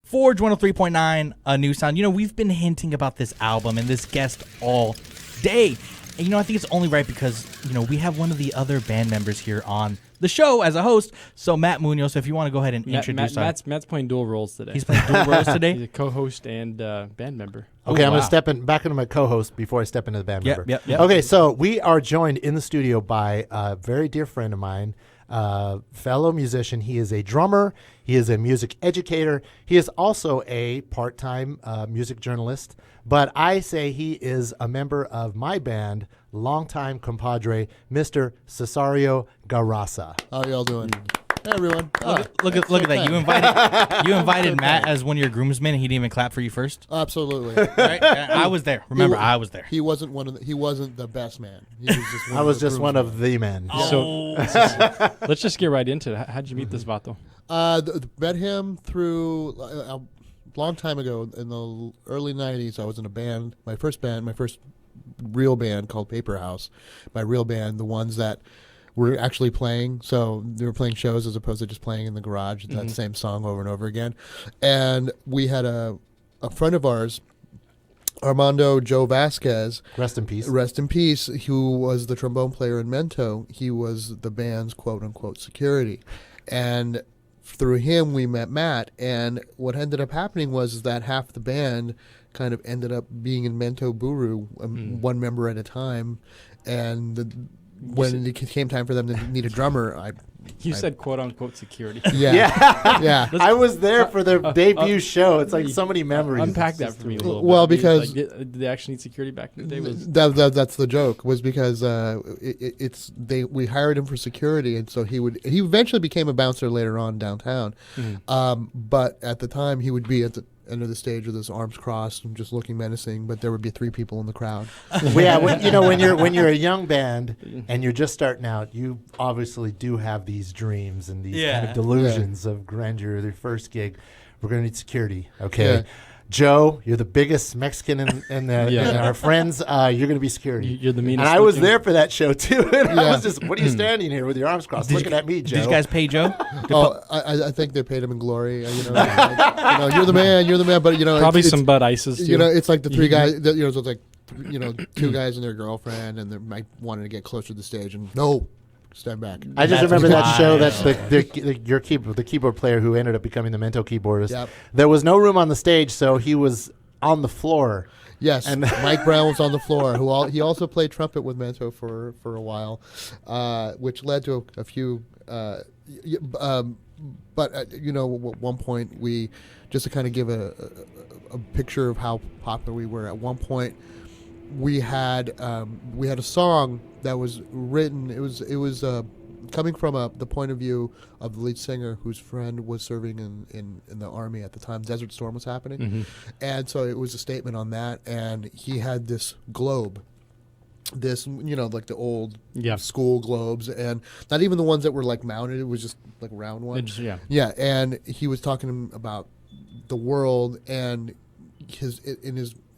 Forge 103.9, a new sound. You know, we've been hinting about this album and this guest all day. And, you know, I think it's only right because, you know, we have one of the other band members here on the show as a host. So, Matt Munoz, if you want to go ahead and introduce Matt's playing dual roles today. He's playing dual roles today? He's a co-host and band member. Okay, I'm going to step back into my co-host before I step into the band member. Yep. Okay, so we are joined in the studio by a very dear friend of mine, fellow musician. He is a drummer. He is a music educator. He is also a part-time music journalist. But I say he is a member of my band, longtime compadre, Mr. Cesareo Garasa. How y'all doing? Hey, everyone. Look at that. You invited Matt as one of your groomsmen, and he didn't even clap for you first. Absolutely. Right? I was there. Remember, I was there. He wasn't he wasn't the best man. He was just I was just one of the men. Oh. So let's just get right into it. How'd you meet this vato? Met him through a long time ago in the early 90s. I was in a band, my first real band called Paper House. My real band, the ones that were actually playing. So they were playing shows as opposed to just playing in the garage, that same song over and over again. And we had a friend of ours, Armando Joe Vasquez. Rest in peace. Rest in peace, who was the trombone player in Mento. He was the band's quote-unquote security. And through him, we met Matt. And what ended up happening was that half the band kind of ended up being in Mento Buru, one member at a time. And when it came time for them to need a drummer, You said quote-unquote security. Yeah. I was there for their debut show. It's like so many memories. Unpack that for me a little bit. Well, because did they actually need security back in the day? That's the joke, was because we hired him for security, and so he eventually became a bouncer later on downtown. But at the time, he would be at the end of the stage with his arms crossed and just looking menacing, but there would be 3 people in the crowd. When you're a young band and you're just starting out, you obviously do have these dreams and these kind of delusions of grandeur. Their first gig, we're going to need security. Okay. Yeah. Joe, you're the biggest Mexican in our friends. You're going to be security. You're the meanest. And I was there for that show too. And I was just, what are you standing here with your arms crossed, looking at me, Joe? Did you guys pay Joe? I think they paid him in glory. You're the man. But probably some Bud Ices too. It's like the 3 guys. So it's like 2 guys and their girlfriend, and they might wanting to get closer to the stage, and no. Stand back. I just remember that show that the keyboard player who ended up becoming the Mento keyboardist. Yep. There was no room on the stage, so he was on the floor. Yes, and Mike Brown was on the floor. He also played trumpet with Mento for a while, which led to a few. But at one point we, just to kind of give a picture of how popular we were. At one point, we had a song that was written. It was coming from the point of view of the lead singer, whose friend was serving in the army at the time. Desert Storm was happening, and so it was a statement on that. And he had this globe, this like the old school globes, and not even the ones that were like mounted. It was just like round ones. And he was talking about the world and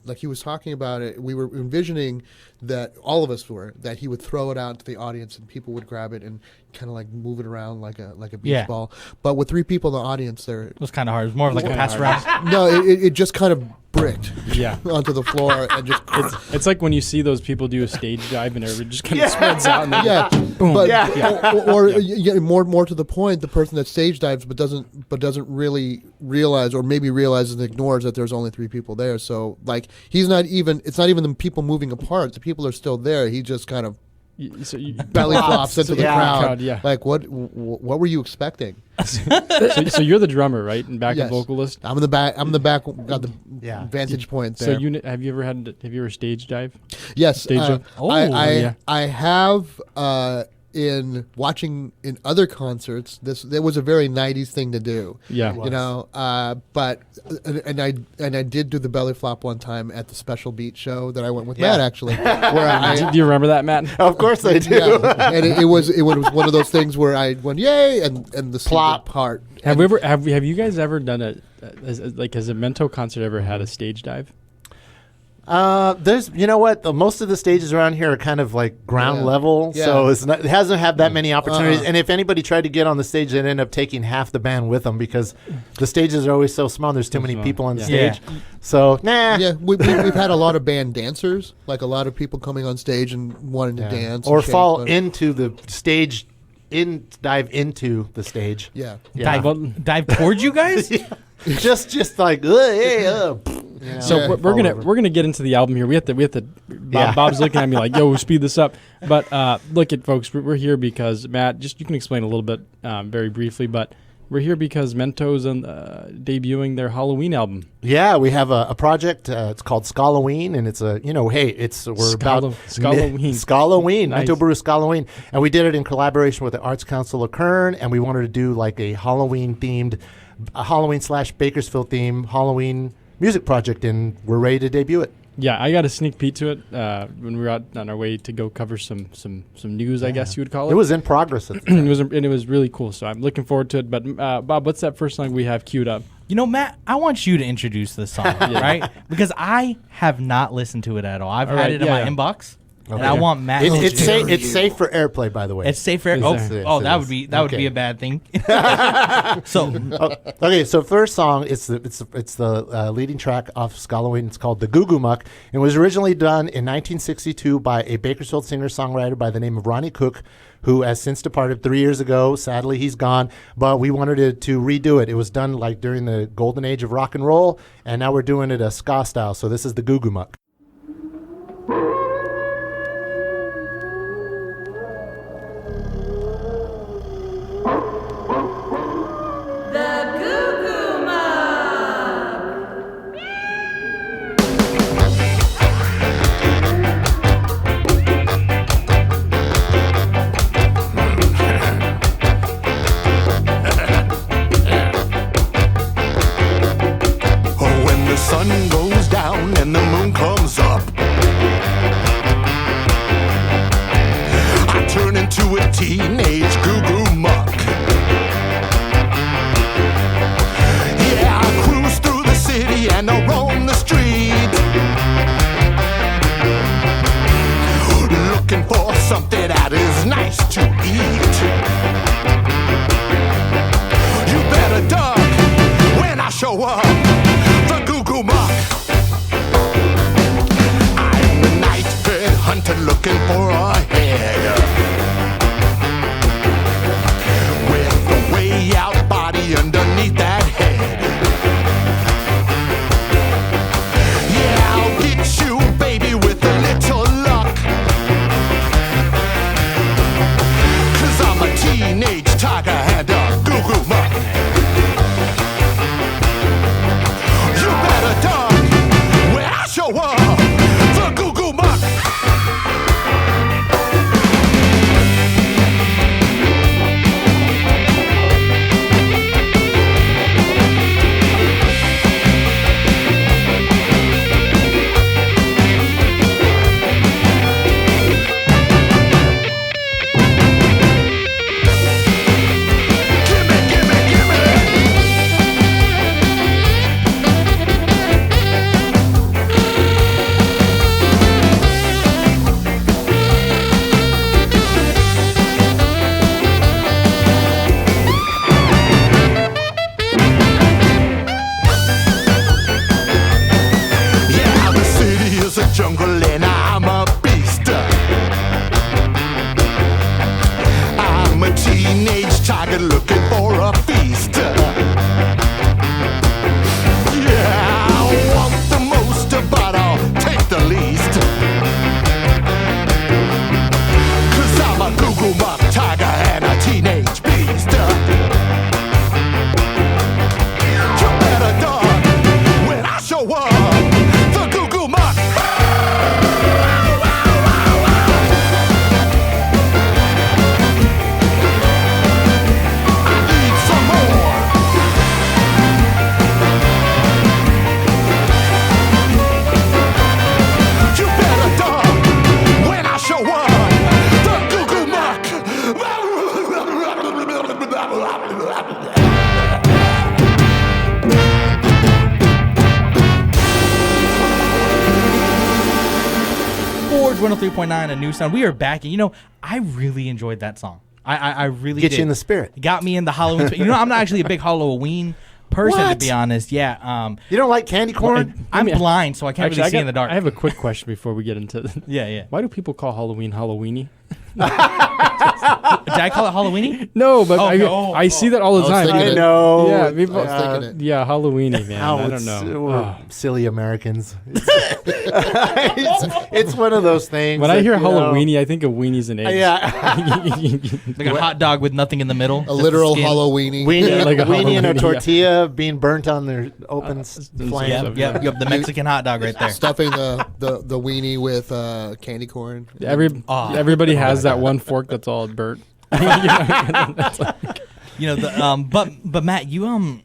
like he was talking about it. We were envisioning that all of us were that he would throw it out to the audience and people would grab it and kind of like move it around like a beach ball. But with 3 people in the audience, it was kind of hard. It was more of like a pass around. No, it just kind of bricked onto the floor and just. It's like when you see those people do a stage dive and everybody just kind of spreads out and boom. More to the point, the person that stage dives but doesn't really realize, or maybe realizes and ignores that there's only 3 people there. So like it's not even the people moving apart. The people are still there. He just kind of belly flops into the crowd. Like what were you expecting? So you're the drummer, right? And backup vocalist. I'm in the back. Got the vantage point there. So have you ever stage dive? Yes. Stage dive. I have. In watching in other concerts, there was a very 90s thing to do. But I did do the belly flop one time at the Special Beat show that I went with Matt actually. Do you remember that, Matt? Of course I do. And it was one of those things where I went yay and the plop part. Have you guys ever done has a Mento concert ever had a stage dive? There's, you know what? Most of the stages around here are kind of like ground level, so it hasn't had that many opportunities. And if anybody tried to get on the stage, they'd end up taking half the band with them because the stages are always so small. There's too many people on the stage. So, nah. Yeah, we've had a lot of band dancers, like a lot of people coming on stage and wanting to dance. Or fall into the stage, dive into the stage. Yeah. Dive towards you guys? just like, hey, So we're gonna get into the album here. We have to. Bob's looking at me like, "Yo, speed this up." But look at folks. We're here because Matt. You can explain a little bit, very briefly. But we're here because Mento's debuting their Halloween album. Yeah, we have a project. It's called Skalloween, and it's about Skalloween. Skalloween, Nice. Mento Buru Skalloween, and we did it in collaboration with the Arts Council of Kern, and we wanted to do like a Halloween themed, Halloween/Bakersfield theme Halloween music project, and we're ready to debut it. Yeah, I got a sneak peek to it when we were out on our way to go cover some news, I guess you would call it. It was in progress at the time. it was really cool. So I'm looking forward to it. But Bob, what's that first song we have queued up? You know, Matt, I want you to introduce this song, right? Because I have not listened to it at all. I've had it in my inbox, and I want Matt. It's safe for airplay, by the way. It's safe for Is oh, there? oh Yes, that it would is. be would be a bad thing. So Okay, so first song, it's the leading track off Skalloween. It's called the Goo Goo Muck. It was originally done in 1962 by a Bakersfield singer-songwriter by the name of Ronnie Cook, who has since departed 3 years ago. Sadly, he's gone, but we wanted to redo it. It was done like during the golden age of rock and roll, and now we're doing it a ska style. So this is the Goo Goo Muck. When the sun goes down and the moon comes up, I turn into a teenage Goo Goo Muck. Yeah, I cruise through the city and I roam the street, looking for something that is nice to eat. You better duck when I show up. The Goo Goo Muck. I'm the night head hunter looking for a head with a way out body underneath that head. Yeah, I'll get you, baby, with a little luck. 'Cause I'm a teenage tiger and a Goo Goo Muck. When I show up, the Goo Goo Muck. 103.9, a new sound. We are back. And, I really enjoyed that song. I really Get did. you in the spirit. Got me in the Halloween. I'm not actually a big Halloween person, to be honest. Yeah. You don't like candy corn? I'm blind, so I can't really see in the dark. I have a quick question before we get into Yeah. Why do people call Halloween Halloweeny? Did I call it Halloweeny? No, but I see that all the time. I know. Yeah, people, I was thinking it. yeah, Halloweeny, man. I don't know. Silly Americans. It's one of those things. When I hear Halloweeny, I think of weenies and eggs. Yeah. Like a hot dog with nothing in the middle. A literal Halloweeny. Weenie, like a weenie and a Halloween, tortilla being burnt on their open flame. Yep. The Mexican hot dog right there. Stuffing the weenie with candy corn. Everybody has that one fork that's all burnt. But Matt, you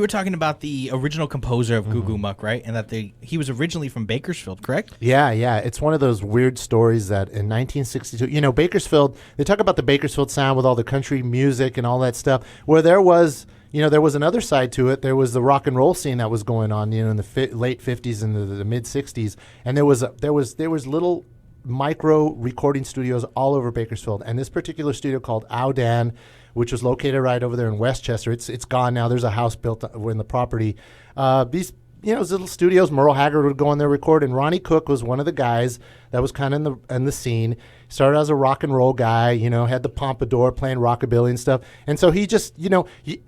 were talking about the original composer of Goo Goo Muck, right? And that he was originally from Bakersfield, correct? Yeah. It's one of those weird stories that in 1962, Bakersfield, they talk about the Bakersfield sound with all the country music and all that stuff, where there was another side to it. There was the rock and roll scene that was going on, in the late 50s and the mid 60s. And there was little micro recording studios all over Bakersfield, and this particular studio called Audan, which was located right over there in Westchester, it's gone now. There's a house built in the property. These little studios, Merle Haggard would go in there record, and Ronnie Cook was one of the guys that was kind of in the scene. Started as a rock and roll guy, had the pompadour, playing rockabilly and stuff. And so he just,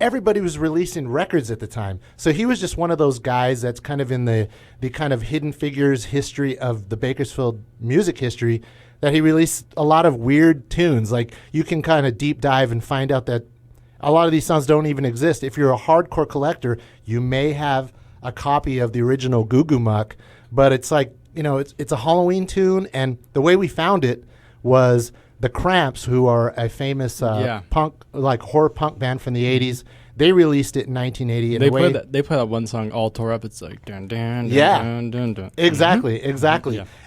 everybody was releasing records at the time. So he was just one of those guys that's kind of in the kind of hidden figures history of the Bakersfield music history, that he released a lot of weird tunes. Like, you can kind of deep dive and find out that a lot of these songs don't even exist. If you're a hardcore collector, you may have a copy of the original Goo Goo Muck, but it's like, it's a Halloween tune. And the way we found it was the Cramps, who are a famous punk, like horror punk band from the 80s. They released it in 1980. They play that one song all tore up. It's like dun dun dun dun dun dun. Exactly.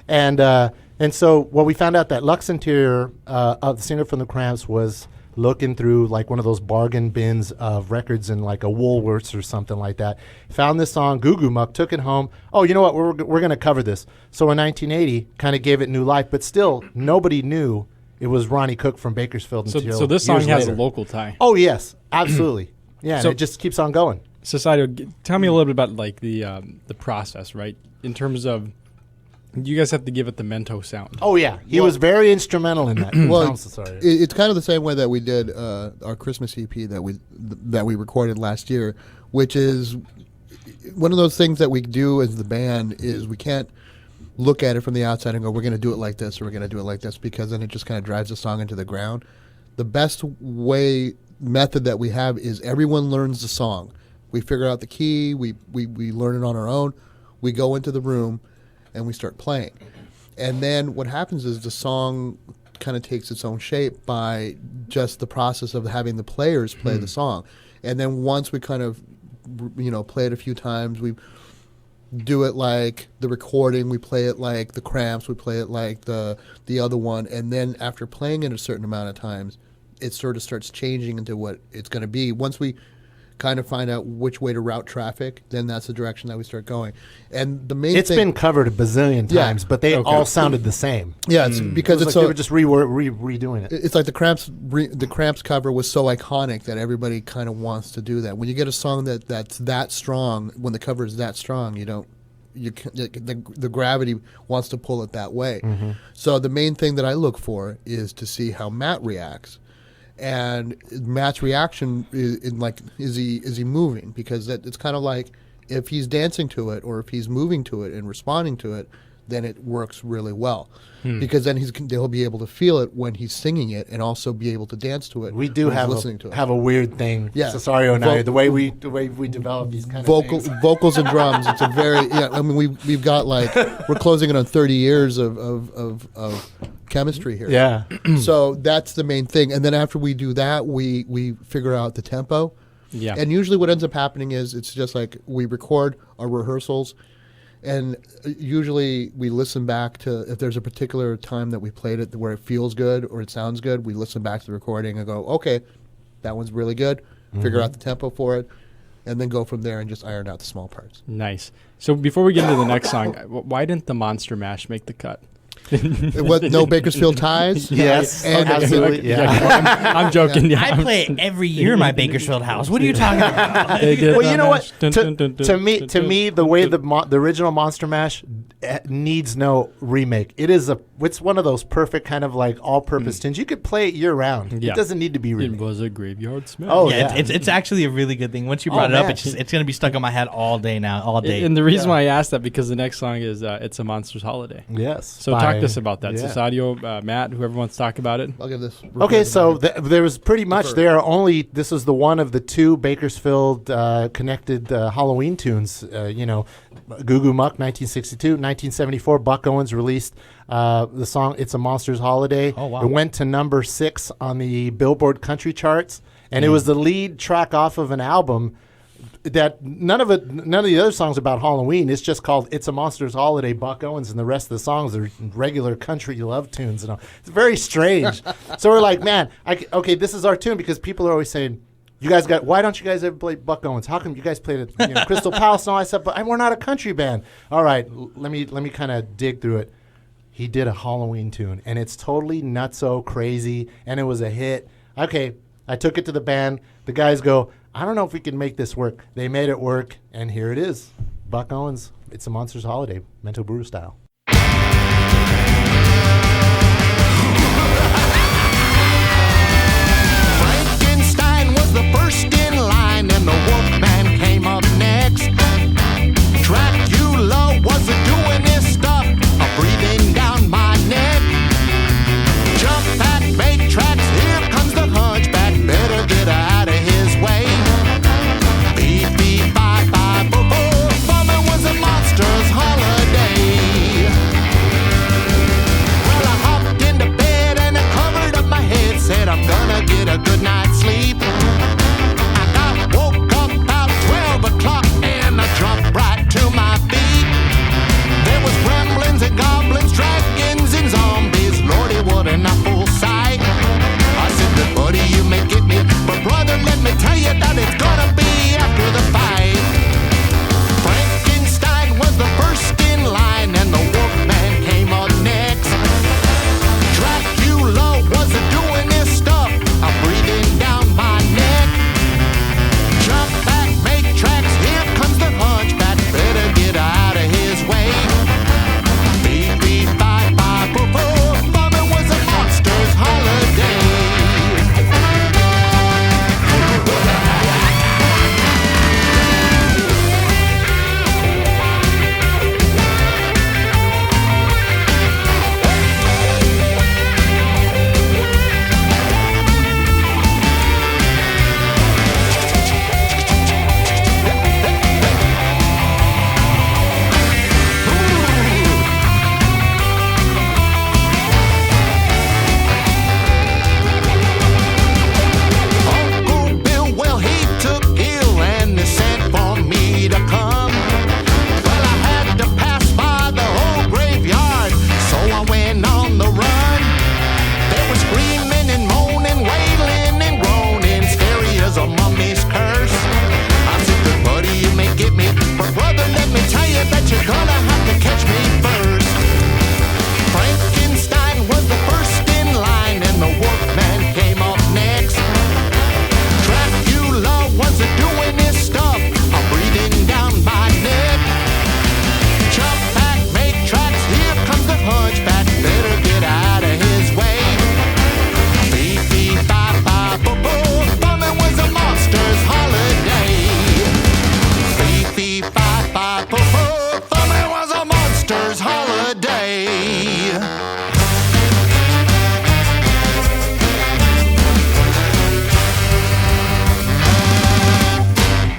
Yeah. And so what we found out that Lux Interior, the singer from the Cramps, was looking through like one of those bargain bins of records in like a Woolworths or something like that. Found this song, Goo Goo Muck, took it home. Oh, you know what? We're going to cover this. So in 1980, kind of gave it new life, but still nobody knew it was Ronnie Cook from Bakersfield. So this song has a local tie. Oh yes, absolutely. Yeah, so, and it just keeps on going. Cesareo, tell me a little bit about like the process, right? In terms of, you guys have to give it the Mento sound. Oh yeah, he was very instrumental in that. It's kind of the same way that we did our Christmas EP that we recorded last year, which is one of those things that we do as the band. Is we can't look at it from the outside and go, we're going to do it like this or we're going to do it like this, because then it just kind of drives the song into the ground. The best method that we have is everyone learns the song. We figure out the key. We learn it on our own. We go into the room and we start playing. And then what happens is the song kind of takes its own shape by just the process of having the players play the song. And then once we kind of, play it a few times, we do it like the recording, we play it like the Cramps, we play it like the other one. And then after playing it a certain amount of times, it sort of starts changing into what it's going to be. Once we kind of find out which way to route traffic, then that's the direction that we start going. And the main It's been covered a bazillion times, but they all sounded the same. Yeah, it's because it's like they were just redoing it. It's like the Cramps cover was so iconic that everybody kind of wants to do that. When you get a song that's that strong, when the cover is that strong, the gravity wants to pull it that way. Mm-hmm. So the main thing that I look for is to see how Matt reacts. And Matt's reaction is he moving? Because it's kind of like if he's dancing to it or if he's moving to it and responding to it, then it works really well. Because then he'll be able to feel it when he's singing it and also be able to dance to it. We do have a weird thing, Cesareo and I, the way we develop these kind of things. Vocals and drums. It's a very we've got we're closing it on 30 years of chemistry here. Yeah. So that's the main thing. And then after we do that, we figure out the tempo. Yeah. And usually what ends up happening is it's just like we record our rehearsals, and usually we listen back to, if there's a particular time that we played it where it feels good or it sounds good, we listen back to the recording and go, okay, that one's really good, figure out the tempo for it, and then go from there and just iron out the small parts. Nice. So before we get into the next song, why didn't the Monster Mash make the cut? What? No Bakersfield ties? Yes, And absolutely. Yeah. I'm joking. Yeah. I play it every year in my Bakersfield house. What are you talking about? They did Well, you know what? To me, the way the original Monster Mash needs no remake. It's one of those perfect kind of like all-purpose tunes. You could play it year-round. Yeah. It doesn't need to be It remade. was a graveyard smash. Oh, Yeah, yeah. it's actually a really good thing. Once you brought it up, man. it's going to be stuck in my head all day now, all day. And the reason why I asked that because the next song is "It's a Monster's Holiday." Yes. So talk to us about that, yeah. Cesareo, Matt, whoever wants to talk about it. I'll give this. Okay, so there was pretty much this is the one of the two Bakersfield connected Halloween tunes. Goo Goo Muck, 1962, 1974. Buck Owens released the song "It's a Monster's Holiday." Oh, wow. It went to number 6 on the Billboard country charts, and it was the lead track off of an album that none of the other songs about Halloween. It's just called "It's a Monster's Holiday." Buck Owens, and the rest of the songs are regular country love tunes and all. It's very strange. So we're like, man, okay, this is our tune, because people are always saying, why don't you guys ever play Buck Owens? How come you guys played it, Crystal Palace and all that stuff? But we're not a country band. All right, let me kind of dig through it. He did a Halloween tune, and it's totally nutso crazy, and it was a hit. Okay, I took it to the band. The guys go, I don't know if we can make this work. They made it work, and here it is. Buck Owens, "It's a Monster's Holiday," Mento Buru style. Frankenstein was the first in line, and the Wolfman came up next. Dracula wasn't doing his stuff, breathing down my neck. Jump back, make tracks, here comes the hunchback, better get out of his way. Beep, beep, bye, bye, boo, boo, bumming was a monster's holiday. Well, I hopped into bed and I covered up my head, said I'm gonna get a good night's sleep. I woke up about 12 o'clock and I jumped right to my feet. There was gremlins and goblins, dragons and zombies, lordy, what an awful sight. I said, good buddy, you may get me, but brother, let me tell you that it's gonna be after the fight. Frankenstein was the first in line, and the Wolfman came up next. Dracula wasn't doing his stuff, I'm breathing down my neck. Jump back, make tracks, here comes the hunchback, better get out of his way. Beep, beep, bye, bye, boo, boo, bumming was a monster's holiday. Uncle Bill, well, he took ill and they sent for me to come. Well, I had to pass by the whole graveyard, so I went on the run. They were screaming and moaning, wailing and groaning, scary as a mummy's curse. I said, good buddy, you may get me, but brother, let me tell you that you're gonna have to catch me first. Frankenstein was the first in line, and the Wolfman came up next. Dracula wasn't doing his stuff, I'm breathing down my neck. Jump back, make tracks, here comes the hunchback, better get out of his way. Beep, beep, bye, bye, boo, boo, bumming was a monster's holiday. Beep, beep, bye, bye, boo, boo, bumming was a monster's holiday.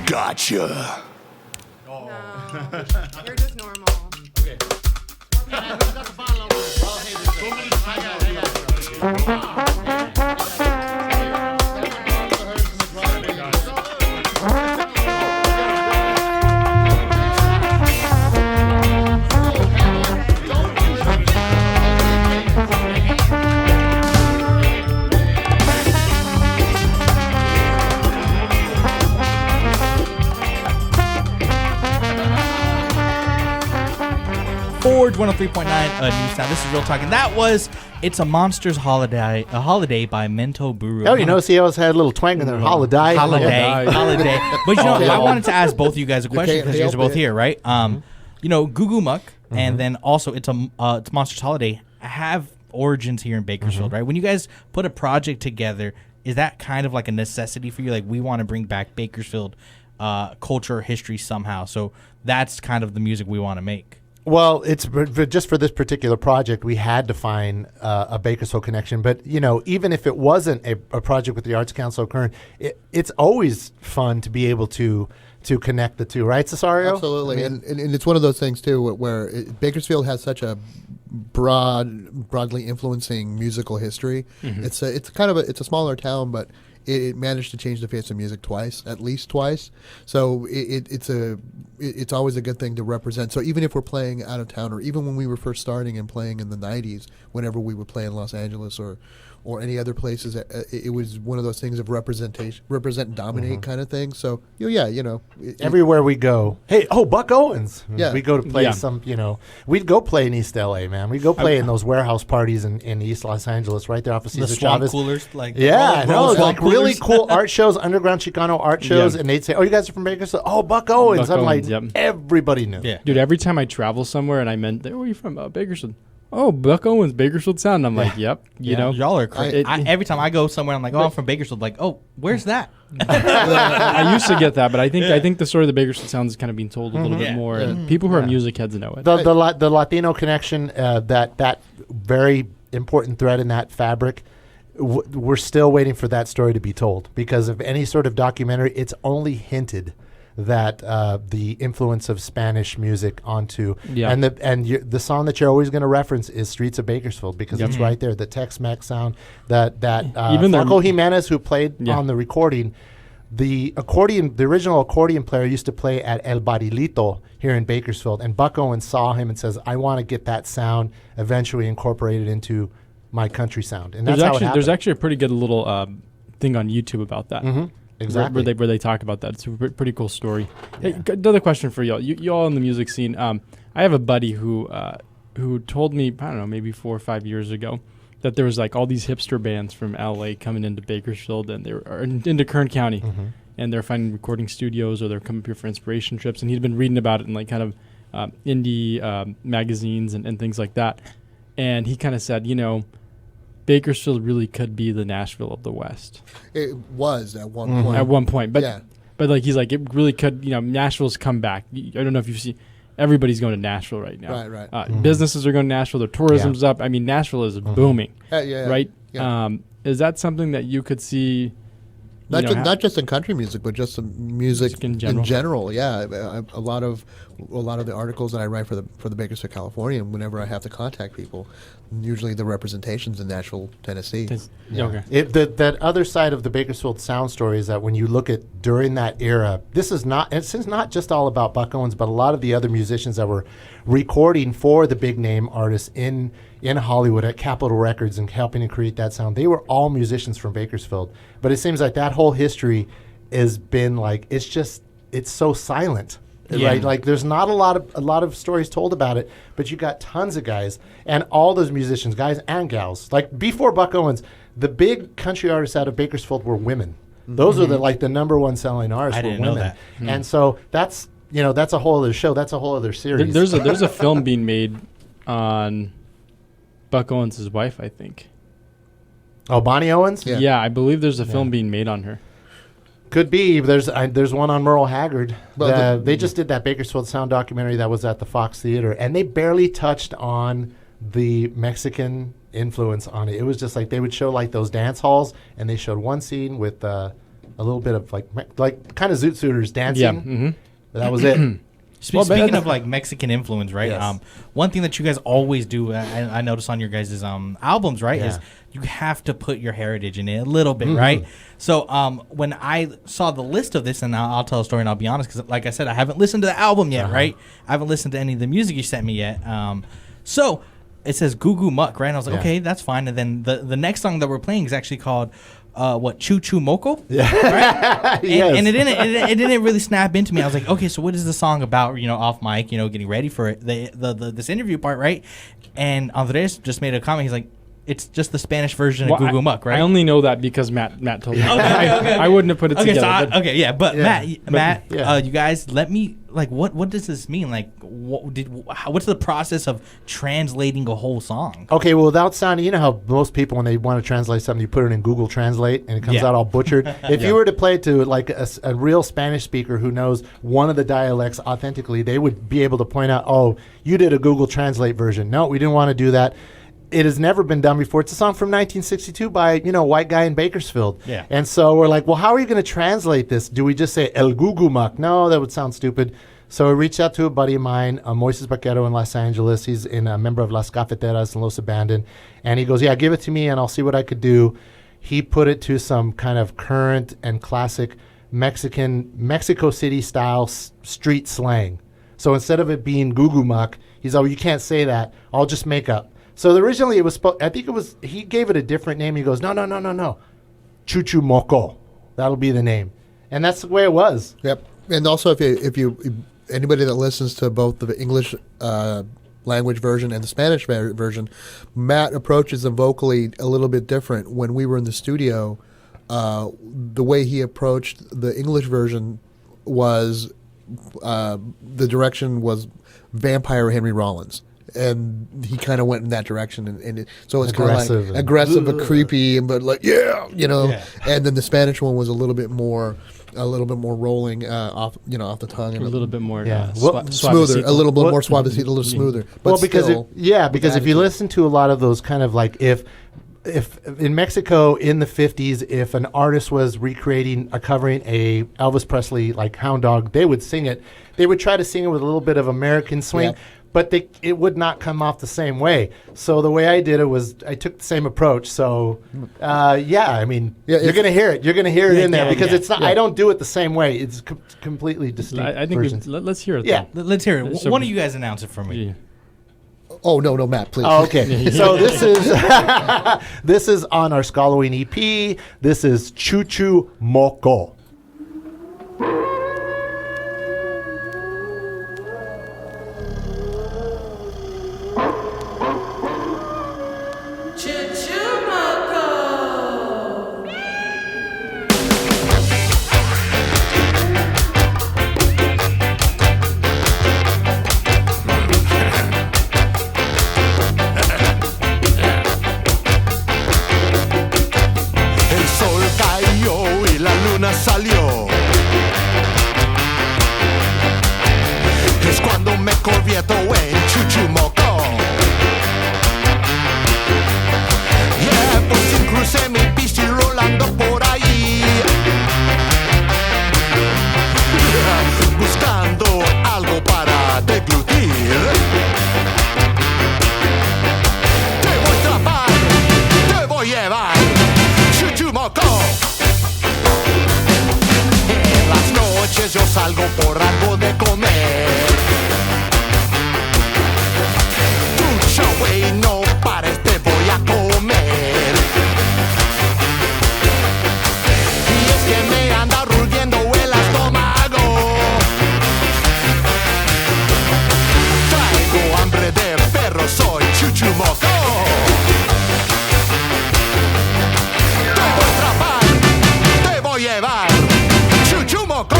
Gotcha. No, you're just normal. Forge 103.9 New Sound. This is Real Talk, and that was It's a Monster's Holiday by Mento Buru. Oh, you notice he always had a little twang in there. Holiday. Holiday. But you know, I wanted to ask both of you guys a question because you guys are both here, right? You know, Goo Goo Muck, and then also it's Monster's Holiday have origins here in Bakersfield, right? When you guys put a project together, is that kind of like a necessity for you? Like, we want to bring back Bakersfield culture, history somehow. So that's kind of the music we want to make. Well, it's just for this particular project, we had to find a Bakersfield connection. But, you know, even if it wasn't a project with the Arts Council of Kern, it's always fun to be able to connect the two, right, Cesareo? Absolutely. And it's one of those things, too, where Bakersfield has such a broadly influencing musical history. It's a smaller town, but it managed to change the face of music at least twice. So it's always a good thing to represent. So even if we're playing out of town, or even when we were first starting and playing in the 90s, whenever we would play in Los Angeles or any other places, it was one of those things of represent and dominate kind of thing. So everywhere we go, Buck Owens. Yeah. We go to play we'd go play in East LA, man. We'd go play in those warehouse parties in East Los Angeles, right there off of Cesar Chavez. Coolers, really cool art shows, underground Chicano art shows, and they'd say, "Oh, you guys are from Bakersfield? Oh, Buck Owens." Everybody knew. Yeah. Dude, every time I travel somewhere and I meant, "Where are you from?" Bakersfield. Oh, Buck Owens, Bakersfield Sound. I'm like, yep. You know, y'all are crazy. Every time I go somewhere, I'm like, I'm from Bakersfield. Like, oh, where's that? I used to get that, but I think the story of the Bakersfield Sound is kind of being told a little bit more. And people who are music heads know it. The Latino connection, that very important thread in that fabric. We're still waiting for that story to be told, because of any sort of documentary, it's only hinted that the influence of Spanish music onto and the song that you're always going to reference is Streets of Bakersfield, because it's right there, the Tex-Mex sound that even Franco Jimenez, who played on the recording, the original accordion player used to play at El Barilito here in Bakersfield, and Buck Owens saw him and says, I want to get that sound eventually incorporated into my country sound. And that's how it happened. There's actually a pretty good little thing on YouTube about that. Exactly. Where they talk about that. It's a pretty cool story. Yeah. Hey, another question for y'all. Y'all in the music scene. I have a buddy who told me, I don't know, maybe 4 or 5 years ago, that there was like all these hipster bands from LA coming into Bakersfield, and they were into Kern County, and they're finding recording studios, or they're coming here for inspiration trips. And he'd been reading about it in like kind of indie magazines and things like that. And he kind of said, Bakersfield really could be the Nashville of the West. It was at one point. At one point, but like he's like, it really could. Nashville's come back. I don't know if you see, everybody's going to Nashville right now. Right. Businesses are going to Nashville. Their tourism's up. I mean, Nashville is booming. Right. Yeah. Is that something that you could see? Not just in country music, but just some music in general. Yeah, a lot of the articles that I write for the Bakersfield Californian, whenever I have to contact people, usually the representations in Nashville, Tennessee. Okay. That other side of the Bakersfield sound story is that when you look at during that era, it's not just all about Buck Owens, but a lot of the other musicians that were recording for the big name artists in Hollywood at Capitol Records and helping to create that sound. They were all musicians from Bakersfield. But it seems like that whole history has been like, it's so silent. Yeah. Right? Like there's not a lot of stories told about it, but you got tons of guys, and all those musicians, guys and gals. Like before Buck Owens, the big country artists out of Bakersfield were women. Those are the number one selling artists were women. Know that. And so that's a whole other show. That's a whole other series. There's a film being made on Buck Owens' wife, I think. Oh, Bonnie Owens? Yeah, I believe there's a film being made on her. Could be. There's one on Merle Haggard. Well, they just did that Bakersfield Sound documentary that was at the Fox Theater, and they barely touched on the Mexican influence on it. It was just like they would show like those dance halls, and they showed one scene with a little bit of like kind of Zoot Suiters dancing. Yeah. That was it. Speaking of like Mexican influence, right? Yes. One thing that you guys always do, I notice on your guys' albums, right, is you have to put your heritage in it a little bit, right? So when I saw the list of this, and I'll tell a story and I'll be honest, because like I said, I haven't listened to the album yet, right? I haven't listened to any of the music you sent me yet. So it says Goo Goo Muck, right? And I was like, okay, that's fine. And then the next song that we're playing is actually called Chu Chu Moco? Yeah. Right? Yes. And it didn't really snap into me. I was like, okay, so what is the song about? Off mic, getting ready for it, this interview part, right? And Andres just made a comment. He's like, it's just the Spanish version of Goo Goo Muck, right? I only know that because Matt told me. Okay. I wouldn't have put it together. Matt, you guys, let me, like, what does this mean? Like, what's the process of translating a whole song? Okay, well, without sounding, you know how most people, when they want to translate something, you put it in Google Translate and it comes out all butchered. If you were to play it to like a real Spanish speaker who knows one of the dialects authentically, they would be able to point out, oh, you did a Google Translate version. No, we didn't want to do that. It has never been done before. It's a song from 1962 by, a white guy in Bakersfield. Yeah. And so we're like, well, how are you going to translate this? Do we just say El Goo Goo Muck? No, that would sound stupid. So I reached out to a buddy of mine, Moises Baquero in Los Angeles. He's a member of Las Cafeteras and Los Abandoned. And he goes, yeah, give it to me and I'll see what I could do. He put it to some kind of current and classic Mexico City style street slang. So instead of it being Goo Goo Muck, he's you can't say that. I'll just make up. So originally it was, he gave it a different name. He goes, no. Chu Chu Moco. That'll be the name. And that's the way it was. Yep. And also, if you anybody that listens to both the English language version and the Spanish version, Matt approaches them vocally a little bit different. When we were in the studio, the way he approached the English version was the direction was vampire Henry Rollins. And he kind of went in that direction, and so it's kind of like aggressive but creepy, but like And then the Spanish one was a little bit more rolling off the tongue, and a little bit more smoother, a little bit more suavecito, a little smoother. But because if you listen to a lot of those kind of like if in Mexico in the 50s, if an artist was covering a Elvis Presley like Hound Dog, they would sing it. They would try to sing it with a little bit of American swing. Yeah. But it would not come off the same way. So the way I did it was I took the same approach. So, you're going to hear it. You're going to hear it in there because it's not. I don't do it the same way. It's completely distinct. I think let's hear it. Yeah, let's hear it. One of you guys announce it for me. Yeah. Oh no, Matt, please. Oh, okay. So this is on our Skalloween EP. This is Chu Chu Moco. Salió. Es cuando me convierto en Chu Chu Moco. Yeah, por fin crucé mi bici rolando por ahí, buscando algo para deglutir. Te voy a atrapar, te voy a llevar, Chu Chu Moco. Yo salgo por algo de comer. Tu Chavez, no pares, te voy a comer. Y es que me anda rugiendo el estómago. Traigo hambre de perro, soy Chu Chu Moco. Te voy a atrapar, te voy a llevar, Chu Chu Moco.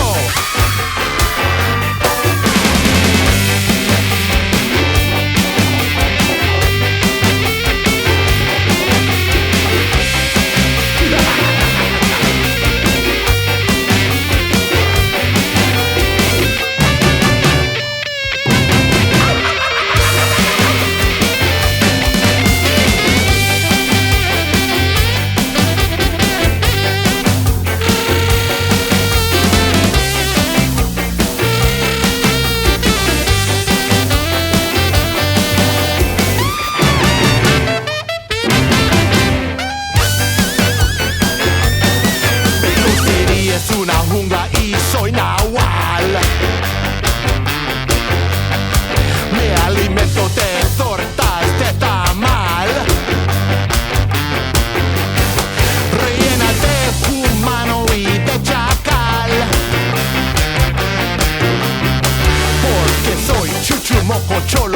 Moco, Cholo.